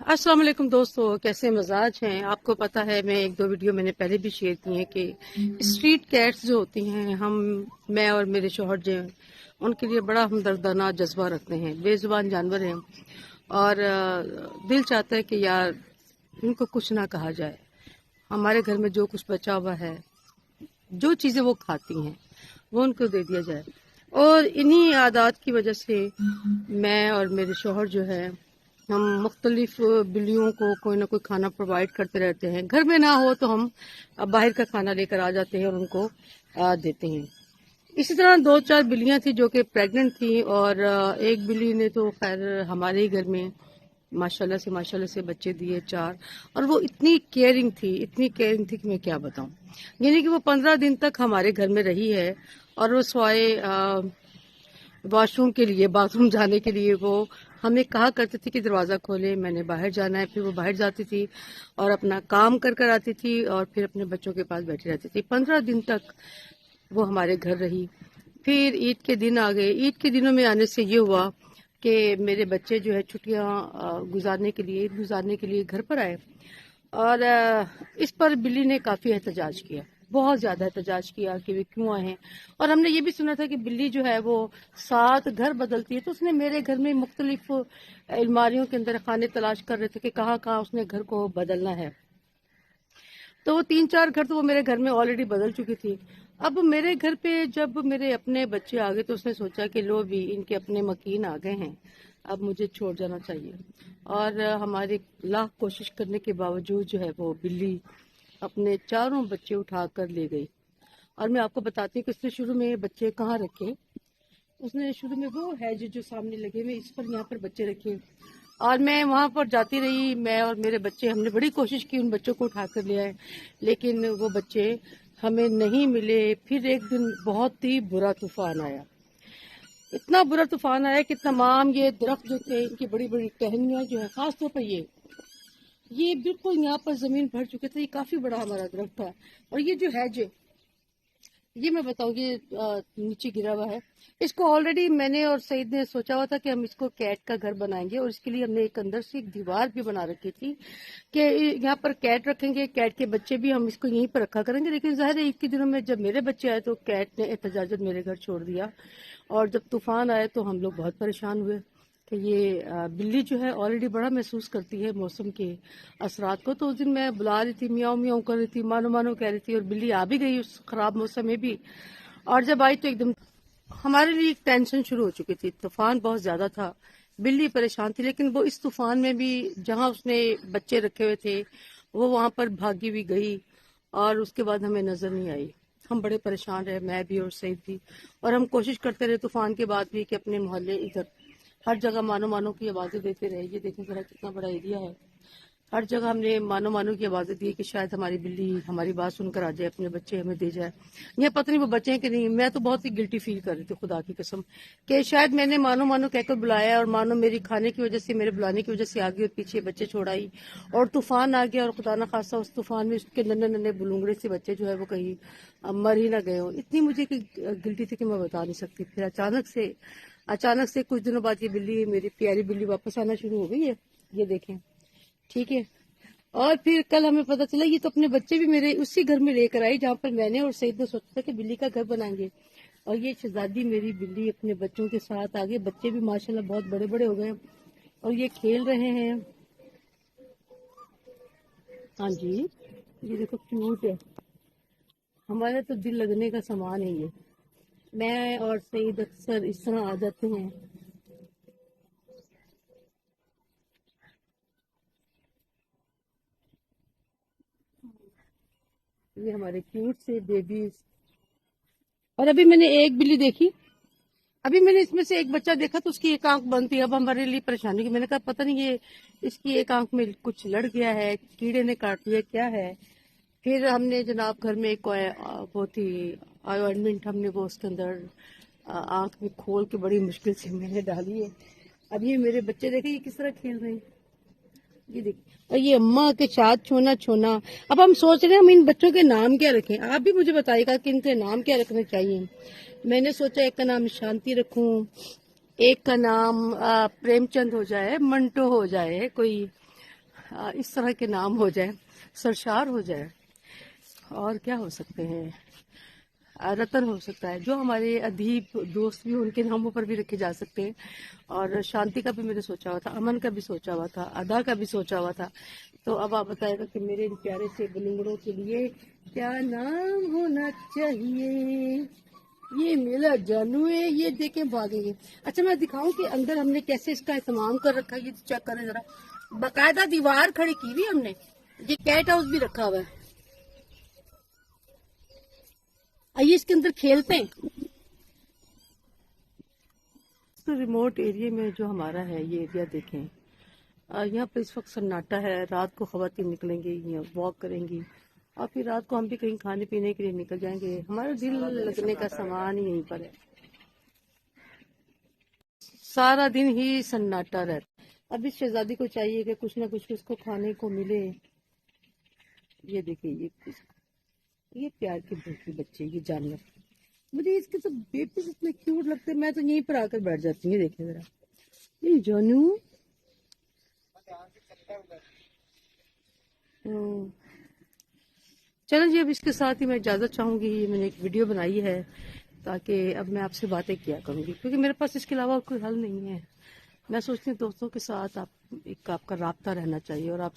अस्सलाम वालेकुम दोस्तों, कैसे मजाज हैं। आपको पता है मैं एक दो वीडियो मैंने पहले भी शेयर की हैं कि स्ट्रीट कैट्स जो होती हैं, मैं और मेरे शौहर जो हैं उनके लिए बड़ा हमदर्दाना जज्बा रखते हैं। बेजुबान जानवर हैं और दिल चाहता है कि यार इनको कुछ ना कहा जाए। हमारे घर में जो कुछ बचा हुआ है, जो चीज़ें वो खाती हैं वो उनको दे दिया जाए। और इन्हीं आदात की वजह से मैं और मेरे शौहर जो है हम मुख्तलिफ बिल्लियों को कोई ना कोई खाना प्रोवाइड करते रहते हैं। घर में ना हो तो हम बाहर का खाना लेकर आ जाते हैं और उनको देते हैं। इसी तरह दो चार बिल्लियां थी जो कि प्रेग्नेंट थी और एक बिल्ली ने तो खैर हमारे ही घर में माशाल्लाह से बच्चे दिए चार। और वो इतनी केयरिंग थी कि मैं क्या बताऊं। यानी कि वो 15 दिन तक हमारे घर में रही है और वो स्वाए वॉशरूम के लिए, बाथरूम जाने के लिए वो हमें कहा करती थी कि दरवाज़ा खोले, मैंने बाहर जाना है। फिर वो बाहर जाती थी और अपना काम कर कर आती थी और फिर अपने बच्चों के पास बैठी रहती थी। 15 दिन तक वो हमारे घर रही। फिर ईद के दिन आ गए। ईद के दिनों में आने से ये हुआ कि मेरे बच्चे जो है छुट्टियां गुजारने के लिए, ईद गुजारने के लिए घर पर आए और इस पर बिल्ली ने काफ़ी एहतजाज किया, बहुत ज़्यादा एहतजाज किया कि वे क्यों आए हैं। और हमने ये भी सुना था कि बिल्ली जो है वो 7 घर बदलती है, तो उसने मेरे घर में मुख्तलिफ अलमारियों के अंदर खाने तलाश कर रहे थे कि कहाँ कहाँ उसने घर को बदलना है। तो वो 3-4 घर तो वो मेरे घर में ऑलरेडी बदल चुकी थी। अब मेरे घर पे जब मेरे अपने बच्चे आ गए तो उसने सोचा कि लो भी इनके अपने मकीन आ गए हैं, अब मुझे छोड़ जाना चाहिए। और हमारे लाख कोशिश करने के बावजूद जो है वो बिल्ली अपने चारों बच्चे उठा कर ले गई। और मैं आपको बताती हूँ कि उसने शुरू में बच्चे कहाँ रखे। उसने शुरू में वो है जो सामने लगे हुए इस पर, यहाँ पर बच्चे रखे और मैं वहां पर जाती रही। मैं और मेरे बच्चे हमने बड़ी कोशिश की उन बच्चों को उठा कर ले आए, लेकिन वो बच्चे हमें नहीं मिले। फिर एक दिन बहुत ही बुरा तूफान आया, इतना बुरा तूफान आया कि तमाम ये दरख्त जो थे, इनकी बड़ी बड़ी टहनियां जो है, खास तौर पर ये बिल्कुल यहाँ पर जमीन भर चुके थे। ये काफी बड़ा हमारा दरख्त था और ये जो है जो ये मैं बताऊँ, ये नीचे गिरा हुआ है। इसको ऑलरेडी मैंने और सईद ने सोचा हुआ था कि हम इसको कैट का घर बनाएंगे और इसके लिए हमने एक अंदर से एक दीवार भी बना रखी थी कि यहाँ पर कैट रखेंगे, कैट के बच्चे भी हम इसको यहीं पर रखा करेंगे। लेकिन जाहिर है ईद के दिनों में जब मेरे बच्चे आए तो कैट ने एहतजाजत मेरे घर छोड़ दिया और जब तूफान आए तो हम लोग बहुत परेशान हुए कि ये बिल्ली जो है ऑलरेडी बड़ा महसूस करती है मौसम के असरात को। तो उस दिन मैं बुला रही थी, मियाऊं मियाऊं कर रही थी, मानो मानो कह रही थी और बिल्ली आ भी गई उस खराब मौसम में भी। और जब आई तो एकदम हमारे लिए एक टेंशन शुरू हो चुकी थी। तूफान बहुत ज्यादा था, बिल्ली परेशान थी, लेकिन वो इस तूफान में भी जहां उसने बच्चे रखे हुए थे वो वहां पर भागी भी गई और उसके बाद हमें नजर नहीं आई। हम बड़े परेशान रहे, मैं भी और सईद भी। और हम कोशिश करते रहे तूफान के बाद भी कि अपने मोहल्ले इधर हर जगह मानो मानो की आवाजें देते रहे। ये देखें जरा कितना बड़ा एरिया है, हर जगह हमने मानो मानो की आवाजें दी कि शायद हमारी बिल्ली हमारी बात सुनकर आ जाए, अपने बच्चे हमें दे जाए। ये पता नहीं वो बचे हैं कि नहीं। मैं तो बहुत ही गिल्टी फील कर रही थी, खुदा की कसम, कि शायद मैंने मानो मानो कहकर बुलाया और मानो मेरी खाने की वजह से, मेरे बुलाने की वजह से आगे और पीछे बच्चे छोड़ाई और तूफान आ गया और खुदा ना खासा उस तूफान में उसके नन्हे नन्हे बुलूंगड़े से बच्चे जो है वो कहीं मर ही ना गए हो। इतनी मुझे गिल्टी थी कि मैं बता नहीं सकती। फिर अचानक से कुछ दिनों बाद ये बिल्ली, मेरी प्यारी बिल्ली, वापस आना शुरू हो गई है। ये देखें, ठीक है। और फिर कल हमें पता चला ये तो अपने बच्चे भी मेरे उसी घर में लेकर आई जहाँ पर मैंने और सईद ने सोचा था कि बिल्ली का घर बनाएंगे। और ये शहजादी मेरी बिल्ली अपने बच्चों के साथ आगे, बच्चे भी माशाल्लाह बहुत बड़े बड़े हो गए और ये खेल रहे हैं। हाँ जी, ये देखो क्यूट है, हमारा तो दिल लगने का सामान है ये। मैं और सईद अक्सर इस तरह आ जाते हैं। ये हमारे क्यूट से बेबीज। और अभी मैंने एक बिल्ली देखी, अभी मैंने इसमें से एक बच्चा देखा तो उसकी एक आंख बंद थी। अब हमारे लिए परेशानी की, मैंने कहा पता नहीं ये इसकी एक आंख में कुछ लड़ गया है, कीड़े ने काट लिया, क्या है। फिर हमने जनाब घर में एक वो थी ऑइंटमेंट, हमने वो उसके अंदर आंख में खोल के बड़ी मुश्किल से मैंने डाली है। अब ये मेरे बच्चे देखे ये किस तरह खेल रहे हैं, ये देखिए। और ये अम्मा के साथ छोना छोना। अब हम सोच रहे हैं हम इन बच्चों के नाम क्या रखें, आप भी मुझे बताइएगा कि इनके नाम क्या रखने चाहिए। मैंने सोचा एक का नाम शांति रखूं, एक का नाम प्रेमचंद हो जाए, मंटो हो जाए कोई, اس طرح کے نام ہو جائے، سرشار ہو جائے، اور کیا ہو سکتے ہیں، رتن ہو سکتا ہے، جو ہمارے ادیب دوست بھی ان کے ناموں پر بھی رکھے جا سکتے ہیں. اور شانتی کا بھی میں نے سوچا ہوا تھا، امن کا بھی سوچا ہوا تھا، ادا کا بھی سوچا ہوا تھا. تو اب آپ بتائے گا کہ میرے ان پیارے سے بلنگڑوں کے لیے کیا نام ہونا چاہیے. یہ میرا جانو ہے، یہ دیکھیں بھاگیں گے. اچھا میں دکھاؤں کہ اندر ہم نے کیسے اس کا اہتمام کر رکھا ہے. یہ چیک کریں ذرا، باقاعدہ دیوار کھڑی کی ہوئی ہم نے. یہ کیٹ ہاؤس بھی رکھا ہوا ہے. آئیے اس کے اندر کھیلتے ہیں. ریموٹ ایریے میں جو ہمارا ہے یہ ایریا دیکھیں، یہاں پہ اس وقت سناٹا ہے. رات کو خواتین نکلیں گی، واک کریں گی، اور پھر رات کو ہم بھی کہیں کھانے پینے کے لیے نکل جائیں گے. ہمارا دل لگنے کا سامان ہی یہیں پر ہے. سارا دن ہی سناٹا رہتا. اب اس شہزادی کو چاہیے کہ کچھ نہ کچھ اس کو کھانے کو ملے. یہ دیکھیں، یہ پیار کے بھوکے بچے، یہ جانور. مجھے اس کے تو بیبیز اتنے کیوٹ لگتے ہیں، میں تو یہیں پر آ کر بیٹھ جاتی ہوں. دیکھیں ذرا، یہ جانو. چلیں جی، اب اس کے ساتھ ہی میں اجازت چاہوں گی. میں نے ایک ویڈیو بنائی ہے تاکہ اب میں آپ سے باتیں کیا کروں گی، کیونکہ میرے پاس اس کے علاوہ کوئی حل نہیں ہے. میں سوچتی ہوں دوستوں کے ساتھ آپ کا رابطہ رہنا چاہیے، اور آپ